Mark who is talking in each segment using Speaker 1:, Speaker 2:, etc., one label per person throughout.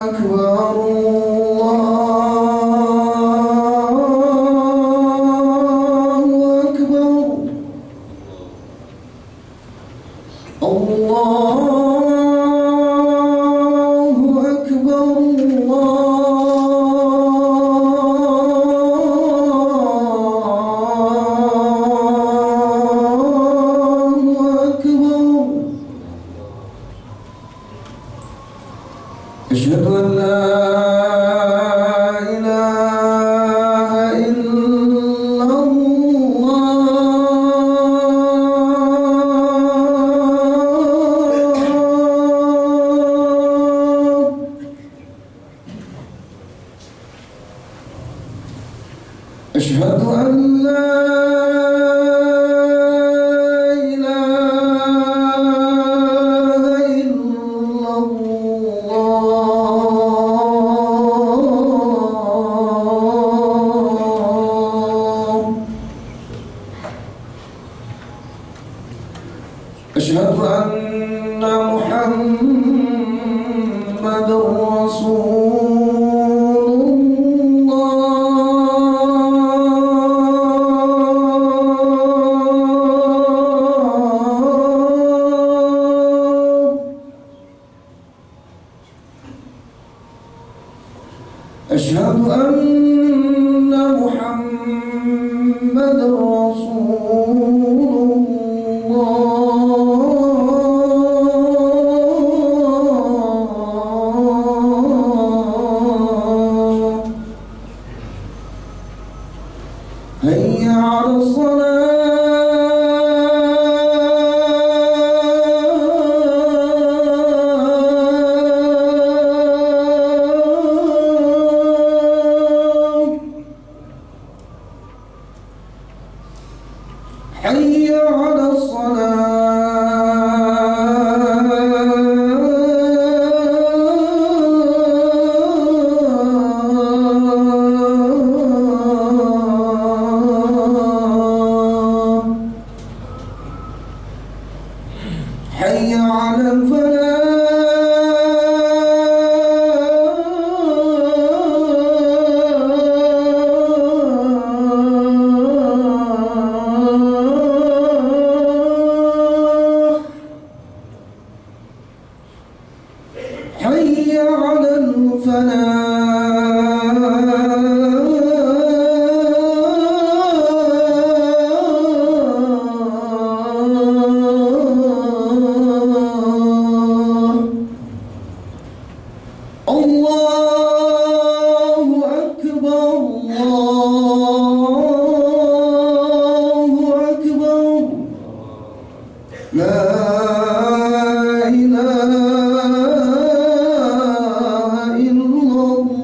Speaker 1: أكبر أشهد أن لا إله إلا الله أشهد أن لا أشهد أن محمد رسول الله أشهد أن محمد رسول هيا على الصلاة حي على الصلاة حي على الفلاح حي على الفلاح الله أكبر الله أكبر لا إله إلا الله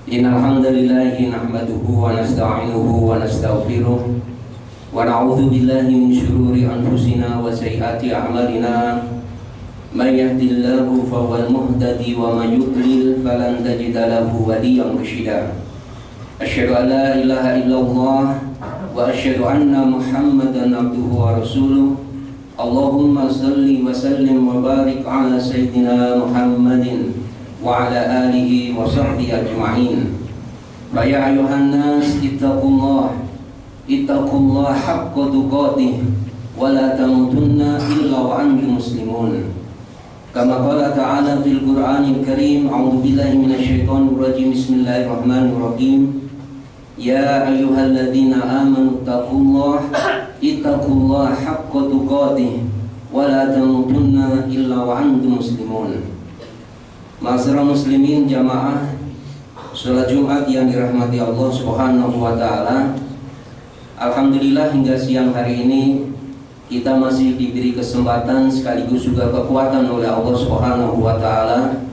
Speaker 2: Innal hamdalillahi nahmaduhu wa nasta'inuhu wa nastaghfiruh wa na'udzu billahi min shururi anfusina wa sayyiati a'malina may yahdihillahu fahuwal muhtadi wa may yudlil falan tajida lahu waliyyan mursyida. Asyhadu an la ilaha illallah wa asyhadu anna Muhammadan abduhu wa rasuluh. Allahumma shalli wa sallim wa barik ala sayyidina Muhammadin wa ala alihi wa sahbihi ajma'in. Ya ayuhan nas ittaqullah haqqa tuqatih wa la tamutunna illa wa antum muslimun. Kama qala ta'ala fil Qur'anil Karim, a'udzu billahi minasyaitonir rajim. Bismillahirrahmanirrahim. Ya ayyuhalladzina amanu ittaqullah haqqa tuqatih wa la tamutunna illa wa antum muslimun. Ma'asyiral muslimin jamaah salat Jumat yang dirahmati Allah Subhanahu wa taala. Alhamdulillah hingga siang hari ini kita masih diberi kesempatan sekaligus juga kekuatan oleh Allah Subhanahu wa taala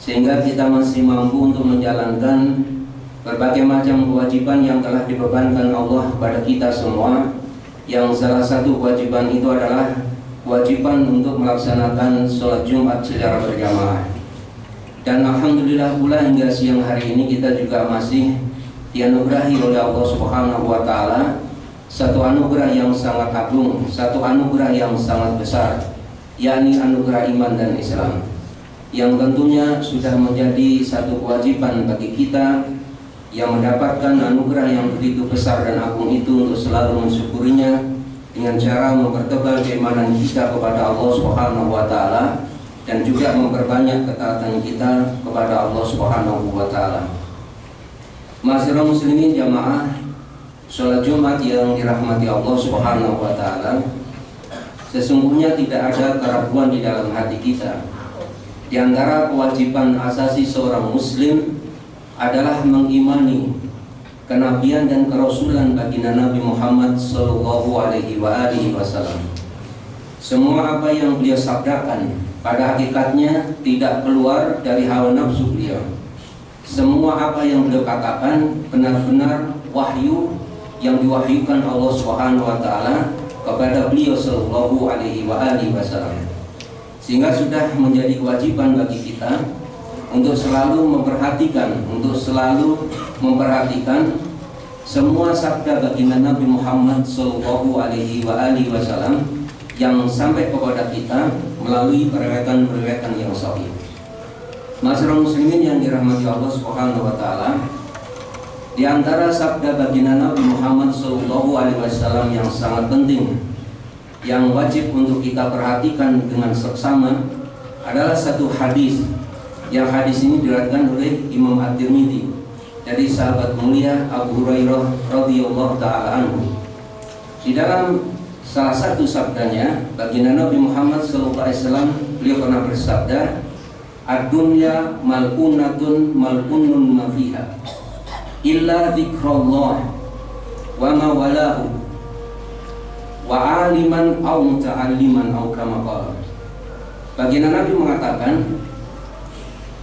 Speaker 2: sehingga kita masih mampu untuk menjalankan berbagai macam kewajiban yang telah dibebankan Allah kepada kita semua. Yang salah satu kewajiban itu adalah kewajiban untuk melaksanakan sholat Jumat secara berjamaah. Dan alhamdulillah pula hingga siang hari ini kita juga masih dianugerahi oleh Allah Subhanahu wa taala satu anugerah yang sangat agung, satu anugerah yang sangat besar, yakni anugerah iman dan Islam, yang tentunya sudah menjadi satu kewajiban bagi kita yang mendapatkan anugerah yang begitu besar dan agung itu untuk selalu mensyukurinya dengan cara mempertebal keimanan kita kepada Allah Subhanahu wa taala dan juga memperbanyak ketaatan kita kepada Allah Subhanahu wa taala. Ma'asyiral muslimin jamaah sholat Jumat yang dirahmati Allah Subhanahu wa taala, sesungguhnya tidak ada keraguan di dalam hati kita. Di antara kewajiban asasi seorang muslim adalah mengimani kenabian dan kerasulan baginda Nabi Muhammad sallallahu alaihi wasallam. Semua apa yang beliau sabdakan pada hakikatnya tidak keluar dari hawa nafsu beliau. Semua apa yang beliau katakan benar-benar wahyu yang diwahyukan Allah Subhanahu wa taala kepada beliau sallallahu alaihi wasallam. Sehingga sudah menjadi kewajiban bagi kita untuk selalu memperhatikan semua sabda baginda Nabi Muhammad sallallahu alaihi wasallam yang sampai kepada kita melalui periwayatan yang sahih. Ma'asyiral muslimin yang dirahmati Allah Subhanahu wa taala, di antara sabda baginda Nabi Muhammad sallallahu alaihi wasallam yang sangat penting yang wajib untuk kita perhatikan dengan seksama adalah satu hadis, yang hadis ini diriwayatkan oleh Imam At-Tirmidzi dari sahabat mulia Abu Hurairah radhiyallahu taala anhu. Di dalam salah satu sabdanya baginda Nabi Muhammad SAW, beliau pernah bersabda, "Ad-dunya mal'unatun mal'unun ma fiha illa dzikrullah wa ma walahu wa aliman aw muta'alliman aw kama qala." Baginda Nabi mengatakan,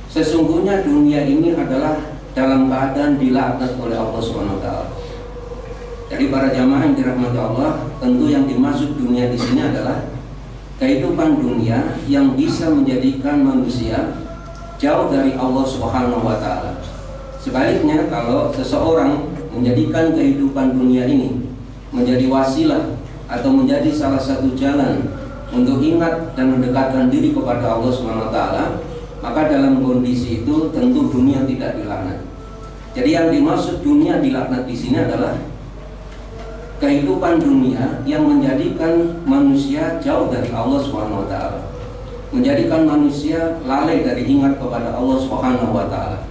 Speaker 2: sesungguhnya dunia ini adalah dalam keadaan dilaknat oleh Allah SWT. Jadi para jamaah yang dirahmati Allah, tentu yang dimaksud dunia di sini adalah kehidupan dunia yang bisa menjadikan manusia jauh dari Allah Subhanahu wa taala. Sebaliknya, kalau seseorang menjadikan kehidupan dunia ini menjadi wasilah atau menjadi salah satu jalan untuk ingat dan mendekatkan diri kepada Allah Subhanahu wa taala, maka dalam kondisi itu tentu dunia tidak dilaknat. Jadi yang dimaksud dunia dilaknat di sini adalah kehidupan dunia yang menjadikan manusia jauh dari Allah Subhanahu wa taala, menjadikan manusia lalai dari ingat kepada Allah Subhanahu wa taala,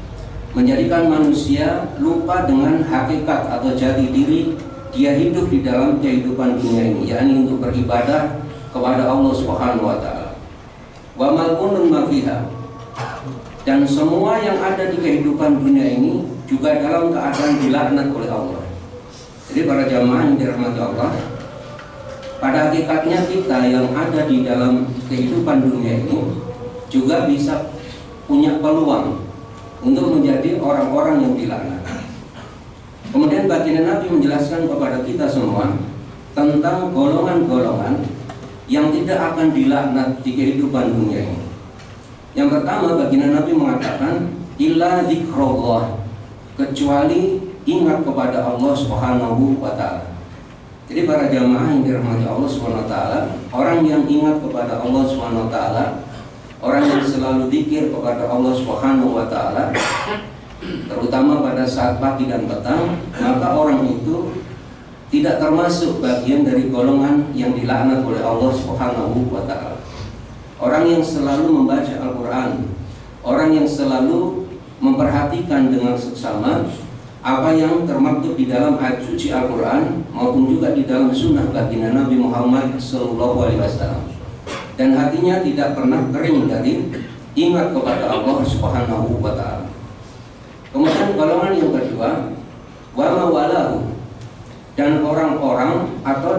Speaker 2: menjadikan manusia lupa dengan hakikat atau jati diri dia hidup di dalam kehidupan dunia ini, yakni untuk beribadah kepada Allah Subhanahu wa taala. Wa mal'unun ma fiha, dan semua yang ada di kehidupan dunia ini juga dalam keadaan dilaknat oleh Allah. Jadi para jamaah yang dirahmati Allah, pada hakikatnya kita yang ada di dalam kehidupan dunia ini juga bisa punya peluang untuk menjadi orang-orang yang dilaknat. Kemudian baginda Nabi menjelaskan kepada kita semua tentang golongan-golongan yang tidak akan dilaknat di kehidupan dunia ini. Yang pertama, baginda Nabi mengatakan illa dzikrullah, kecuali ingat kepada Allah Subhanahu wa taala. Jadi para jamaah yang dirahmati Allah Subhanahu wa taala, orang yang ingat kepada Allah Subhanahu wa taala, orang yang selalu zikir kepada Allah Subhanahu wa taala, terutama pada saat pagi dan petang, maka orang itu tidak termasuk bagian dari golongan yang dilaknat oleh Allah Subhanahu wa taala. Orang yang selalu membaca Al-Qur'an, orang yang selalu memperhatikan dengan seksama apa yang termaktub di dalam ayat suci Al-Quran maupun juga di dalam sunnah baginda Nabi Muhammad SAW, dan hatinya tidak pernah kering dari ingat kepada Allah Subhanahu wa taala. Kemudian golongan yang kedua, wa mawalahu, dan orang-orang atau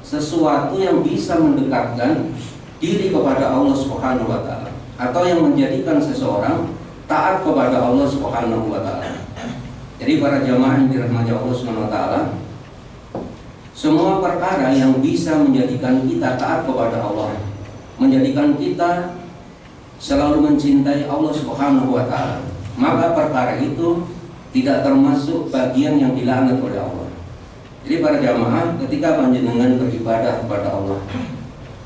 Speaker 2: sesuatu yang bisa mendekatkan diri kepada Allah Subhanahu wa taala, atau yang menjadikan seseorang taat kepada Allah Subhanahu wa taala. Jadi para jamaah yang dirahmati Allah Subhanahu wa taala, semua perkara yang bisa menjadikan kita taat kepada Allah, menjadikan kita selalu mencintai Allah Subhanahu wa Ta'ala, maka perkara itu tidak termasuk bagian yang dilaknat oleh Allah. Jadi para jamaah, ketika panjenengan beribadah kepada Allah,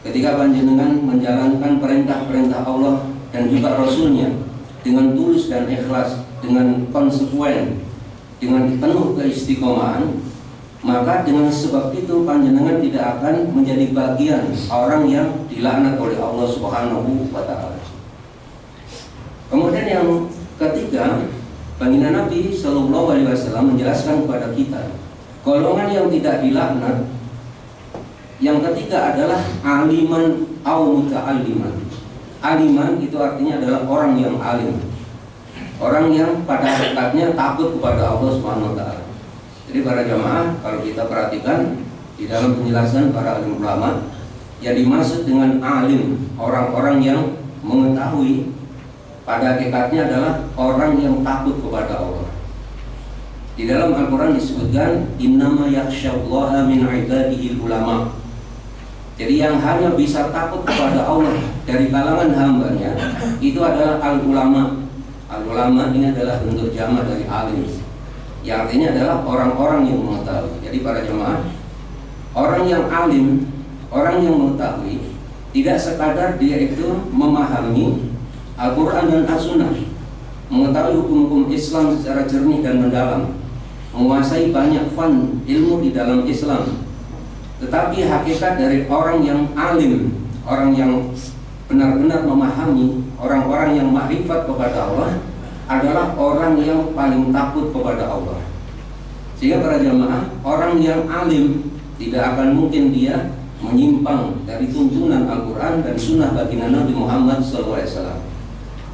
Speaker 2: ketika panjenengan menjalankan perintah-perintah Allah dan juga Rasulnya dengan tulus dan ikhlas, dengan konsekuen, dengan penuh keistiqomahan, maka dengan sebab itu panjenengan tidak akan menjadi bagian orang yang dilaknat oleh Allah Subhanahu wa Ta'ala. Kemudian yang ketiga, baginda Nabi Shallallahu Alaihi Wasallam menjelaskan kepada kita golongan yang tidak dilaknat. Yang ketiga adalah aliman au muta'alliman. Aliman itu artinya adalah orang yang alim, orang yang pada hakikatnya takut kepada Allah Subhanahu wa Ta'ala. Jadi para jamaah, kalau kita perhatikan di dalam penjelasan para alim ulama, yang dimaksud dengan alim, orang-orang yang mengetahui, pada hakikatnya adalah orang yang takut kepada Allah. Di dalam Al-Quran disebutkan innama yakhsyallaha min ibadihi ulama. Jadi yang hanya bisa takut kepada Allah dari kalangan hambanya itu adalah al-ulama. Al-ulama ini adalah bentuk jamak dari alim, yang artinya adalah orang-orang yang mengetahui. Jadi para jemaah, orang yang alim, orang yang mengetahui, tidak sekadar dia itu memahami Al-Quran dan As-Sunnah, mengetahui hukum-hukum Islam secara jernih dan mendalam, menguasai banyak fan ilmu di dalam Islam, tetapi hakikat dari orang yang alim, orang yang benar-benar memahami, orang-orang yang makrifat kepada Allah adalah orang yang paling takut kepada Allah. Sehingga para jamaah, orang yang alim tidak akan mungkin dia menyimpang dari tuntunan Al-Quran dan Sunnah baginda Nabi Muhammad SAW.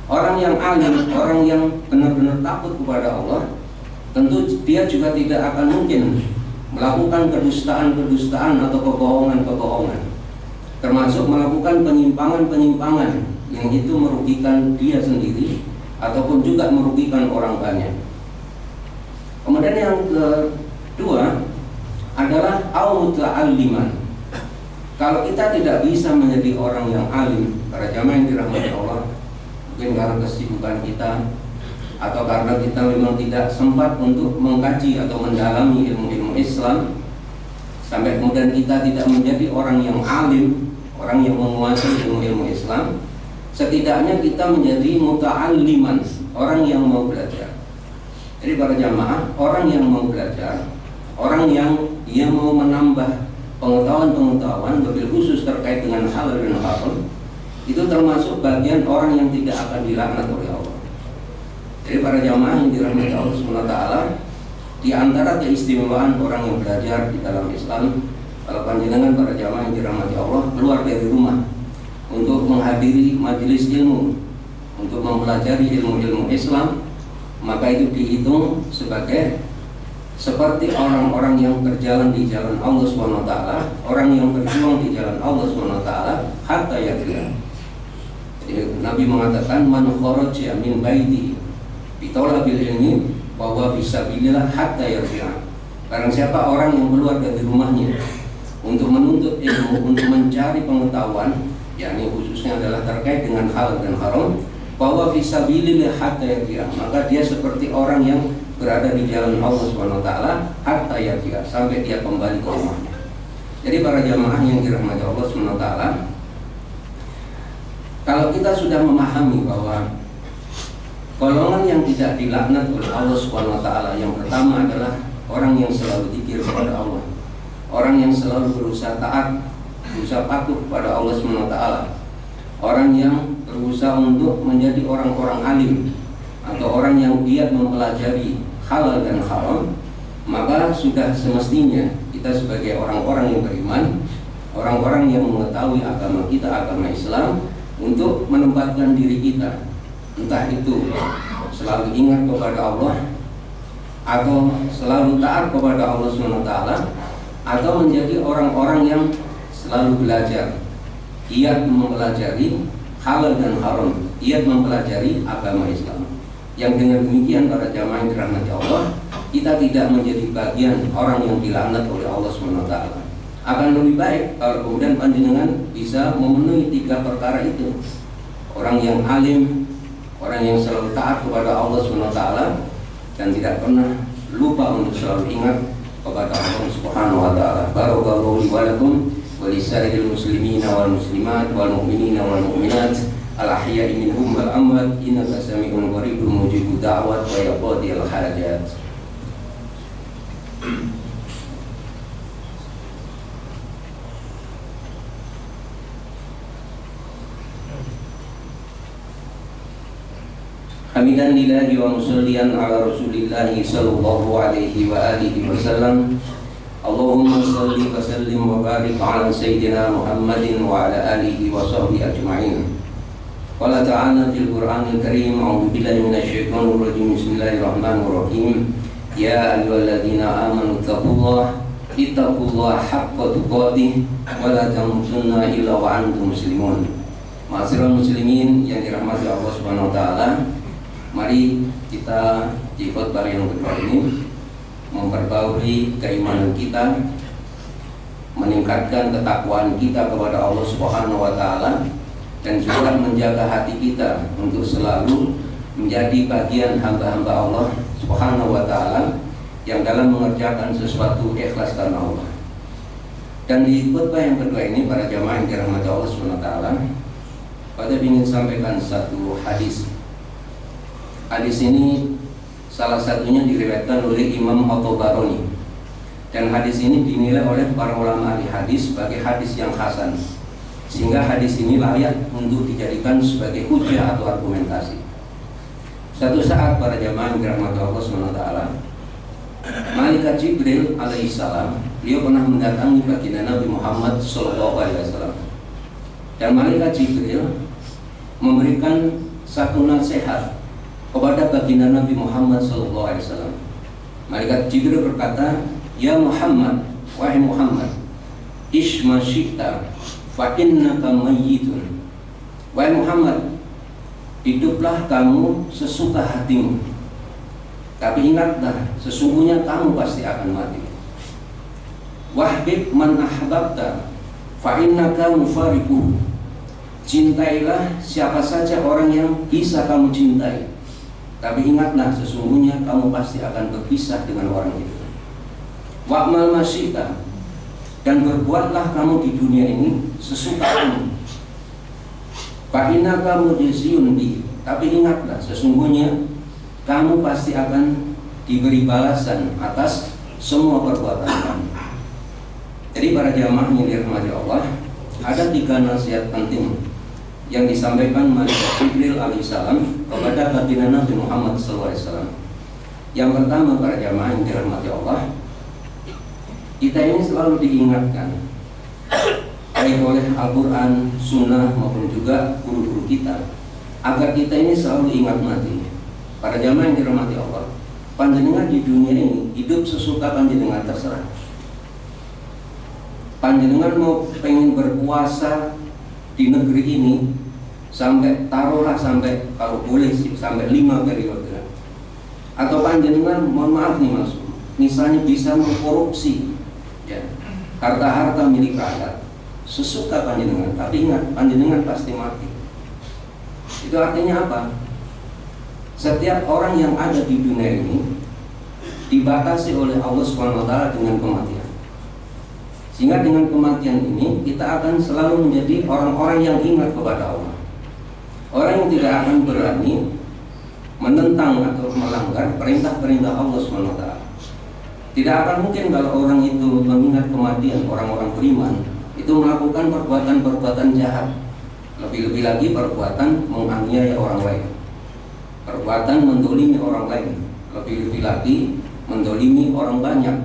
Speaker 2: Orang yang alim, orang yang benar-benar takut kepada Allah, tentu dia juga tidak akan mungkin melakukan kedustaan-kedustaan atau kebohongan-kebohongan, termasuk melakukan penyimpangan-penyimpangan yang itu merugikan dia sendiri ataupun juga merugikan orang banyak. Kemudian yang kedua adalah al-muta'alliman. Kalau kita tidak bisa menjadi orang yang alim, para jamaah yang dirahmati Allah, mungkin karena kesibukan kita atau karena kita memang tidak sempat untuk mengkaji atau mendalami ilmu-ilmu Islam, sampai kemudian kita tidak menjadi orang yang alim, orang yang menguasai ilmu-ilmu Islam, setidaknya kita menjadi muta'alliman, orang yang mau belajar. Jadi para jamaah, orang yang mau belajar, orang yang dia mau menambah pengetahuan-pengetahuan wabil khusus terkait dengan halal dan haram, itu termasuk bagian orang yang tidak akan dilaknat oleh Allah. Jadi para jamaah yang dirahmati Allah SWT, di antara keistimewaan orang yang belajar di dalam Islam, kalau panjenengan para jamaah yang dirahmati Allah keluar dari rumah untuk menghadiri majelis ilmu, untuk mempelajari ilmu-ilmu Islam, maka itu dihitung sebagai seperti orang-orang yang berjalan di jalan Allah SWT, orang yang berjuang di jalan Allah SWT hatta yarji'a. Jadi Nabi mengatakan man kharaja min baiti bi talabil ilmi wa huwa fisabilillah hatta yarji'a. Barang siapa orang yang keluar dari rumahnya untuk menuntut ilmu, untuk mencari pengetahuan, yakni khususnya adalah terkait dengan halal dan haram, bahwa fisabilillah hatta yarji'a, maka dia seperti orang yang berada di jalan Allah SWT hatta yarji'a, sampai dia kembali ke rumahnya. Jadi para jamaah yang dirahmati Allah SWT, kalau kita sudah memahami bahwa golongan yang tidak dilaknat oleh Allah SWT, yang pertama adalah orang yang selalu zikir kepada Allah, orang yang selalu berusaha taat, berusaha patuh kepada Allah SWT, orang yang berusaha untuk menjadi orang-orang alim atau orang yang giat mempelajari halal dan haram, maka sudah semestinya kita sebagai orang-orang yang beriman, orang-orang yang mengetahui agama kita, agama Islam, untuk menempatkan diri kita, entah itu selalu ingat kepada Allah atau selalu taat kepada Allah SWT, atau menjadi orang-orang yang selalu belajar, giat mempelajari halal dan haram, giat mempelajari agama Islam. Yang dengan demikian para jamaah yang dirahmati Allah, kita tidak menjadi bagian orang yang dilaknat oleh Allah SWT. Akan lebih baik kalau kemudian panjenengan bisa memenuhi 3 perkara itu. Orang yang alim, orang yang selalu taat kepada Allah SWT, dan tidak pernah lupa untuk selalu ingat kepada Allah Subhanahu wa taala. Barakallahu li wa lakum wa lisairil muslimina wal muslimat wal mu'minina wal mu'minat al ahya'i minhum wal amwat innaka sami'un qaribun mujibud da'wat wa yaqdil hajat. Hamidan lillahi wa musallian ala rasulillahi sallallahu alaihi wa alihi wa sallam. Allahumma salli wa sallim wa barik ala sayyidina Muhammadin wa ala alihi wa sahbihi ajma'in. Qala ta'ala fil Qur'anil Karim, a'udzu billahi minasy syaithanir rajim. Bismillahirrahmanirrahim. Ya ayyuhalladzina amanu ittaqullaha haqqa tuqatih wa la tamutunna illa wa antum muslimun. Ma'asyiral muslimin yang dirahmati Allah Subhanahu wa taala, mari kita di khotbah yang kedua ini memperbarui keimanan kita, meningkatkan ketakwaan kita kepada Allah Subhanahu wa taala, dan juga menjaga hati kita untuk selalu menjadi bagian hamba-hamba Allah Subhanahu wa taala yang dalam mengerjakan sesuatu ikhlas karena Allah. Dan di khotbah yang kedua ini, para jamaah yang dirahmati Allah Subhanahu wa taala, pada ingin sampaikan satu hadis. Hadis ini salah satunya diriwayatkan oleh Imam At-Tabarani, dan hadis ini dinilai oleh para ulama ahli hadis sebagai hadis yang hasan, sehingga hadis ini layak untuk dijadikan sebagai hujjah atau argumentasi. Suatu saat para jamaah yang dirahmati Allah SWT, Malaikat Jibril alaihissalam, beliau pernah mendatangi baginda Nabi Muhammad SAW, dan Malaikat Jibril memberikan satu nasihat kepada baginda Nabi Muhammad SAW. Malaikat Jibril berkata, "Ya Muhammad, wahai Muhammad, ish ma syi'ta fa innaka mayyitun." Wahai Muhammad, hiduplah kamu sesuka hatimu, tapi ingatlah, sesungguhnya kamu pasti akan mati. Wahbib man ahbabta fa innaka mufariquh. Cintailah siapa saja orang yang bisa kamu cintai, tapi ingatlah, sesungguhnya kamu pasti akan berpisah dengan orang itu. Wa'mal masyita, dan berbuatlah kamu di dunia ini sesuka kamu. Fa'inna kamu jaziyun bi, tapi ingatlah, sesungguhnya kamu pasti akan diberi balasan atas semua perbuatan kamu. Jadi para jamaah yang dirahmati Allah, ada 3 nasihat penting yang disampaikan Malaikat Jibril alaihissalam kepada baginda Nabi Muhammad SAW. Yang pertama, para jamaah yang dirahmati Allah, kita ini selalu diingatkan baik oleh Al-Quran, Sunnah maupun juga guru-guru kita, agar kita ini selalu ingat mati. Para jamaah yang dirahmati Allah, panjenengan di dunia ini hidup sesuka panjenengan, terserah. Panjenengan mau pengen berpuasa di negeri ini sampai, taruhlah sampai, kalau boleh sih sampai 5 periode, atau panjenengan, mohon maaf nih mas, misalnya bisa mengkorupsi ya harta-harta milik rakyat, sesuka panjenengan, tapi ingat, panjenengan pasti mati. Itu artinya apa? Setiap orang yang ada di dunia ini dibatasi oleh Allah SWT dengan kematian. Sehingga dengan kematian ini kita akan selalu menjadi orang-orang yang ingat kepada Allah, orang yang tidak akan berani menentang atau melanggar perintah-perintah Allah SWT. Tidak akan mungkin kalau orang itu mengingat kematian, orang-orang beriman itu melakukan perbuatan-perbuatan jahat, lebih-lebih lagi perbuatan menganiaya orang lain, perbuatan mendolimi orang lain, lebih-lebih lagi mendolimi orang banyak.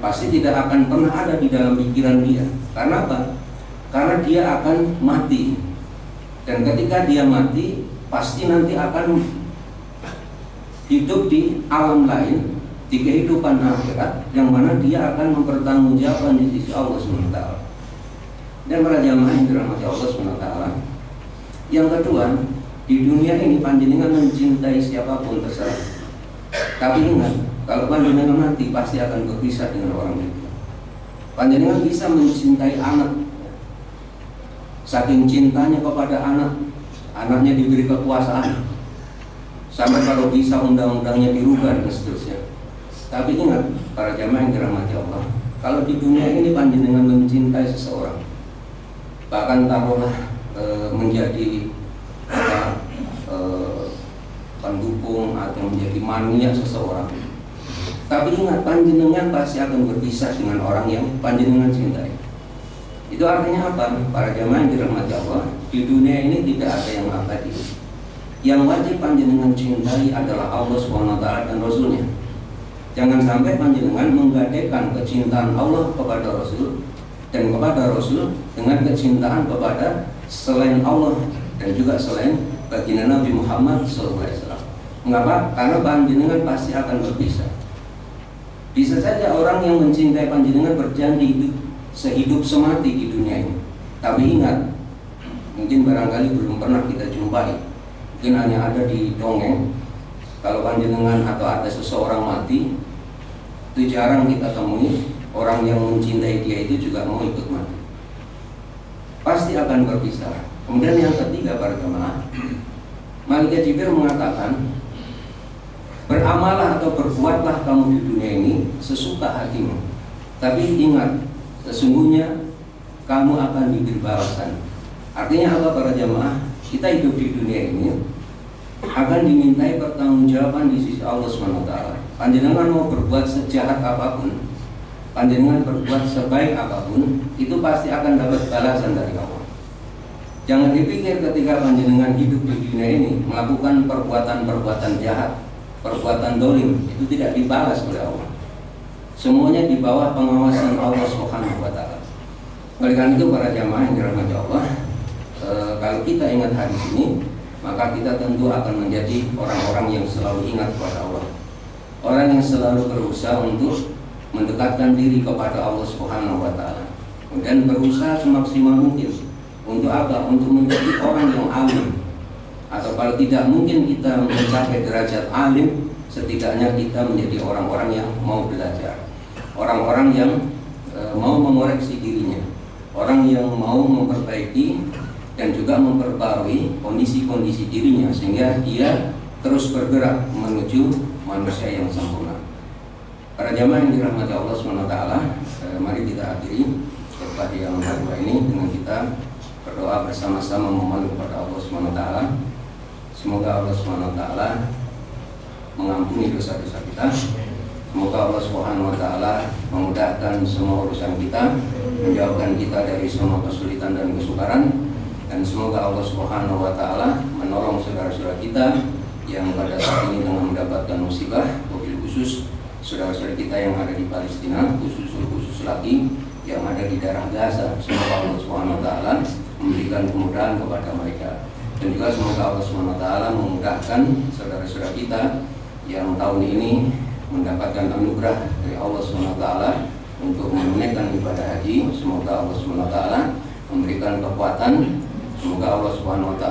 Speaker 2: Pasti tidak akan pernah ada di dalam pikiran dia. Karena apa? Karena dia akan mati. Dan ketika dia mati, pasti nanti akan hidup di alam lain, di kehidupan akhirat, yang mana dia akan mempertanggungjawabkan di sisi Allah SWT. Dan para jamaah yang dirahmati Allah SWT, yang kedua, di dunia ini panjenengan mencintai siapapun terserah, tapi ingat, kalau panjenengan mati pasti akan berpisah dengan orang itu. Panjenengan bisa mencintai anak, saking cintanya kepada anak, anaknya diberi kekuasaan, sampai kalau bisa undang-undangnya dirubah dan seterusnya. Tapi ingat para jamaah yang dirahmati Allah, kalau di dunia ini panjenengan mencintai seseorang, bahkan taruhlah menjadi pendukung atau menjadi mania seseorang, tapi ingat panjenengan pasti akan berpisah dengan orang yang panjenengan cintai. Itu artinya apa? Para jamaah yang dirahmati Allah, di dunia ini tidak ada yang abadi. Yang wajib panjenengan cintai adalah Allah SWT dan Rasulnya. Jangan sampai panjenengan menggadaikan kecintaan Allah kepada Rasul dan kepada Rasul dengan kecintaan kepada selain Allah dan juga selain baginda Nabi Muhammad SAW. Mengapa? Karena panjenengan pasti akan berpisah. Bisa saja orang yang mencintai panjenengan berjanji hidup sehidup semati di dunia ini. Tapi ingat, mungkin barangkali belum pernah kita jumpai, mungkin hanya ada di dongeng. Kalau panjenengan atau ada seseorang mati, itu jarang kita temui orang yang mencintai dia itu juga mau ikut mati. Pasti akan berpisah. Kemudian yang ketiga para jemaah, Malaikat Jibril mengatakan, beramalah atau berbuatlah kamu di dunia ini sesuka hatimu. Tapi ingat, sesungguhnya kamu akan diberi balasan. Artinya apa para jamaah? Kita hidup di dunia ini akan dimintai pertanggungjawaban di sisi Allah SWT. Panjenengan mau berbuat sejahat apapun, panjenengan berbuat sebaik apapun, itu pasti akan dapat balasan dari Allah. Jangan dipikir ketika panjenengan hidup di dunia ini melakukan perbuatan-perbuatan jahat, perbuatan dolim, itu tidak dibalas oleh Allah. Semuanya di bawah pengawasan Allah Subhanahu wa Ta'ala. Oleh karena itu para jamaah yang dirahmati Allah, kalau kita ingat hadis ini, maka kita tentu akan menjadi orang-orang yang selalu ingat kepada Allah, orang yang selalu berusaha untuk mendekatkan diri kepada Allah Subhanahu wa Ta'ala, dan berusaha semaksimal mungkin untuk apa? Untuk menjadi orang yang alim, atau kalau tidak mungkin kita mencapai derajat alim, setidaknya kita menjadi orang-orang yang mau belajar, orang-orang yang mau mengoreksi dirinya, orang yang mau memperbaiki dan juga memperbarui kondisi-kondisi dirinya sehingga dia terus bergerak menuju manusia yang sempurna. Para jamaah yang dirahmati Allah SWT, mari kita akhiri khutbah yang kedua ini dengan kita berdoa bersama-sama memohon kepada Allah SWT. Semoga Allah SWT mengampuni dosa-dosa kita. Semoga Allah SWT memudahkan semua urusan kita, menjauhkan kita dari semua kesulitan dan kesukaran, dan semoga Allah SWT menolong saudara-saudara kita yang pada saat ini tengah mendapatkan musibah, wabil khusus saudara-saudara kita yang ada di Palestina, khusus lagi yang ada di daerah Gaza. Semoga Allah SWT memberikan kemudahan kepada mereka, dan juga semoga Allah SWT memudahkan saudara-saudara kita yang tahun ini mendapatkan anugerah dari Allah SWT untuk menunaikan ibadah haji. Semoga Allah SWT memberikan kekuatan. Semoga Allah SWT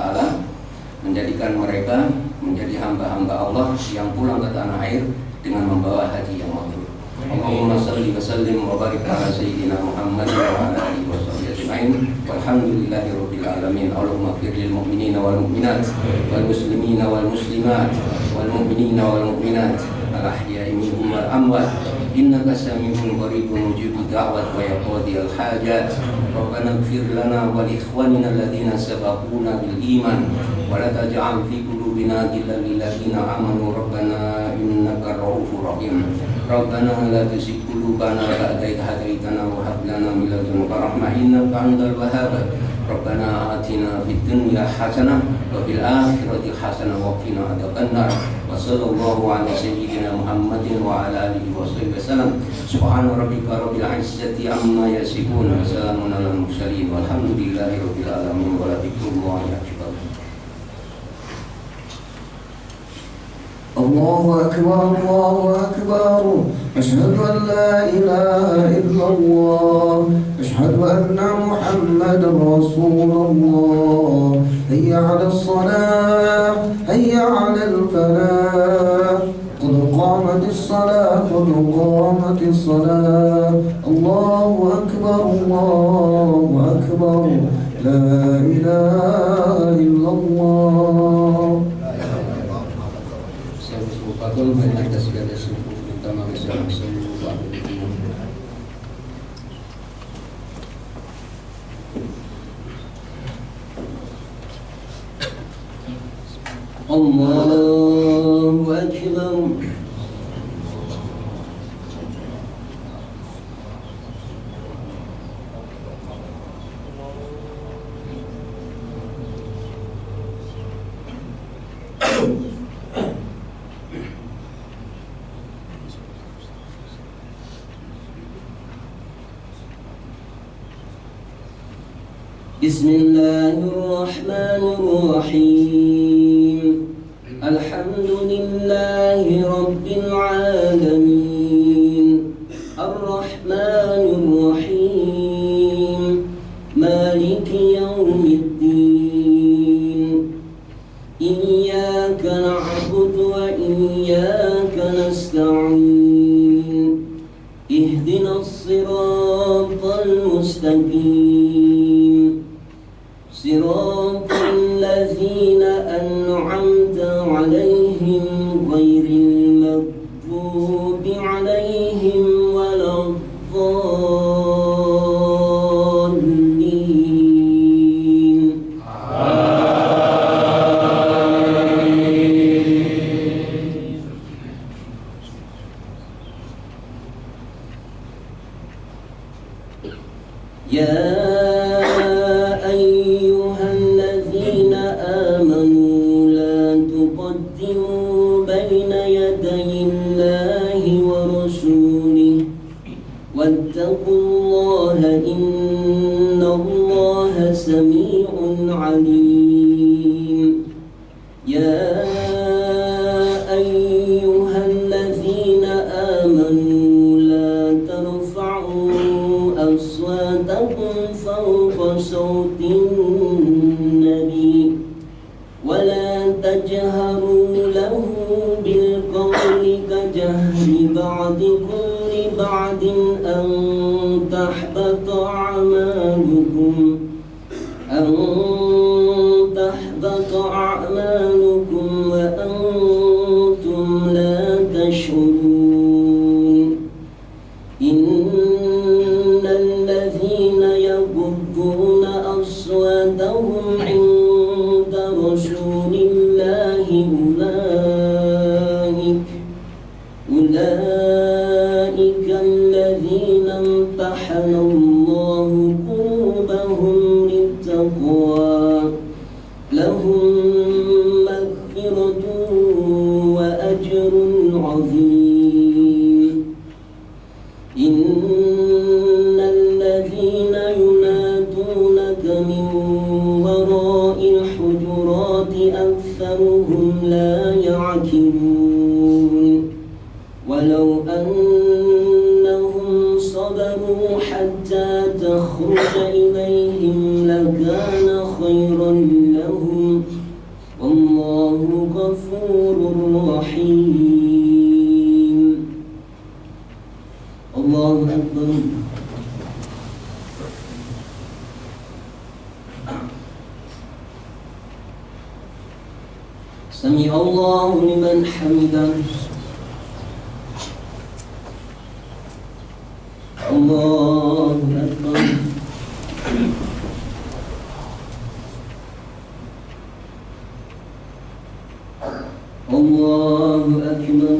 Speaker 2: menjadikan mereka menjadi hamba-hamba Allah yang pulang ke tanah air dengan membawa haji yang mabrur. Allahumma salli wa sallim wa barik ala sayyidina Muhammad wa ala alihi wa sahbihi ajma'in. Walhamdulillahi rabbil alamin. Allahumma ighfir lil mu'minina wal mu'minat wal muslimina wal muslimat wal mu'minina wal mu'minat al ahya'i minhum wal amwat. Innaka sami'un qaribun mujibud da'wat wa yaqdil hajat. Rabbana ighfir lana wa li ikhwanina alladhina sabaquna bil iman wa la taj'al fi qulubina ghillan lil ladzina amanu rabbana innaka ra'ufur rahim. Rabbana la tuzigh qulubana ba'da idh hadaytana wa hab lana min ladunka rahmah innaka antal wahhab. Rabbana atina fid dunya hasanah wa fil akhirati hasanah wa qina adzabannar. Wa sallallahu ala sayyidina Muhammadin wa ala alihi wa sahbihi wasallam. Subhana rabbika rabbil izzati amma yasifun wa salamun alal mursalin walhamdulillahi rabbil alamin wa la dzikrullahi akbar.
Speaker 1: الله أكبر الله أكبر أشهد أن لا إله إلا الله أشهد أن محمدا رسول الله هيا على الصلاة هيا على الفلاح قد قامت الصلاة قامت الصلاة الله أكبر الله أكبر لا إله إلا الله.
Speaker 2: الله أكبر. بسم الله الرحمن الرحيم. الحمد لله رب العالمين الرحمن الرحيم مالك يوم الدين إياك نعبد وإياك نستعين اهدنا الصراط المستقيم صراط الذين أنعمت عليهم غير المغضوب عليهم ولا الضالين. يا أيها الذين آمنوا لا تقدموا بين يدي الله ورسوله واتقوا الله إن الله سميع عليم. يا أيها الذين آمنوا لا ترفعوا أصواتكم فوق صوت النبي ولا تجهروا له بالقول كجهر بعضكم لبعض أن تحبط أعمالكم وأنتم لا تشعرون. إن الذين يغضون أصواتهم عند رسول الله أولئك الذين امتحن الله قلوبهم للتقوى لهم مغفرة وأجر عظيم. إن الذين ينادونك من وراء الحجرات أكثرهم لا يعقلون ولو أنهم صبروا حتى تخرج إليهم لكان خيرا لهم والله غفور رحيم. الله أكبر. سمع الله لمن حمده. الله أكبر. الله أكبر.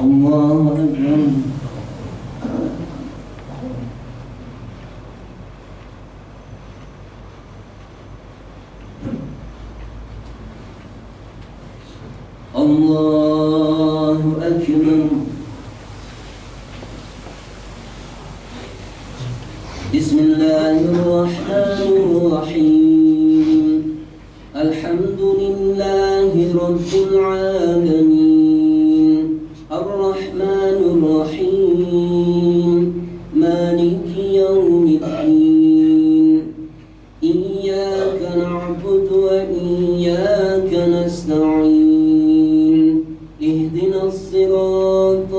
Speaker 2: الله أكبر. الله أكبر. بسم الله الرحمن الرحيم. الحمد لله رب العالمين الرحمن الرحيم مالك يوم الدين
Speaker 3: اهدنا الصراط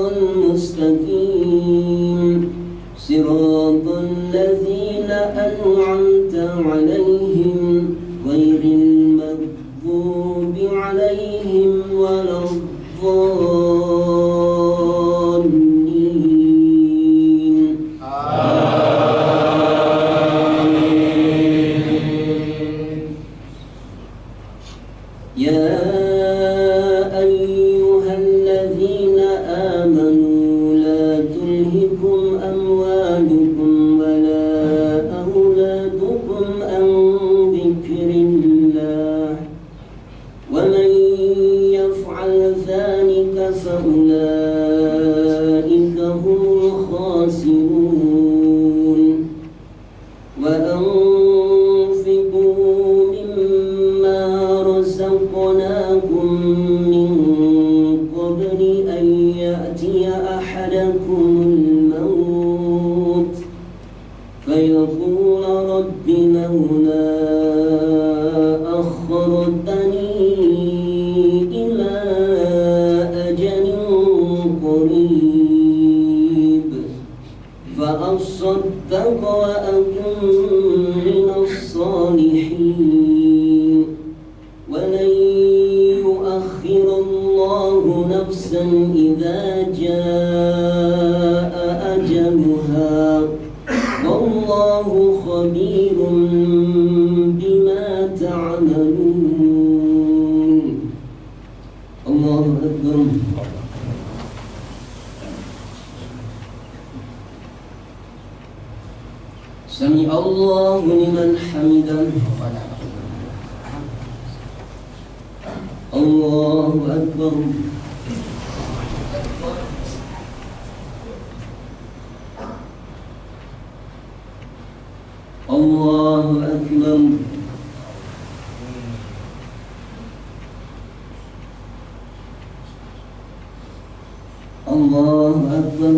Speaker 3: المستقيم صراط الذين أنعمت عليهم غير المغضوب عليهم ولا الضالين آمين. يا أيها الذين آمنوا لا تلهكم أموالكم ولا أولادكم عن ذكر الله ومن يفعل ذلك فأولئك هم الخاسرون وأنفقوا مما رزقناكم من قبل أن يأتي أحدكم الموت فيقول رب لولا أخرتني إلى أجل قريب فأصدق وأكن من الصالحين ولن يؤخر الله نفسا إذا جاء أجلها والله خبير بما تعملون. الله أكبر. سمع الله لمن حمده. الله أكبر. الله أكبر. الله أكبر.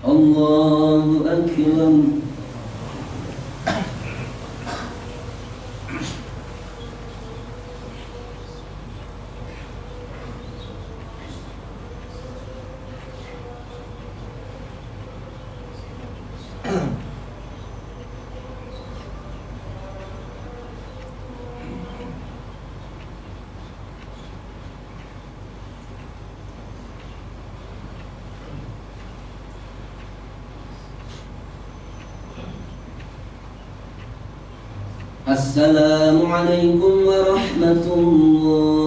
Speaker 3: الله أكبر. السلام عليكم ورحمة الله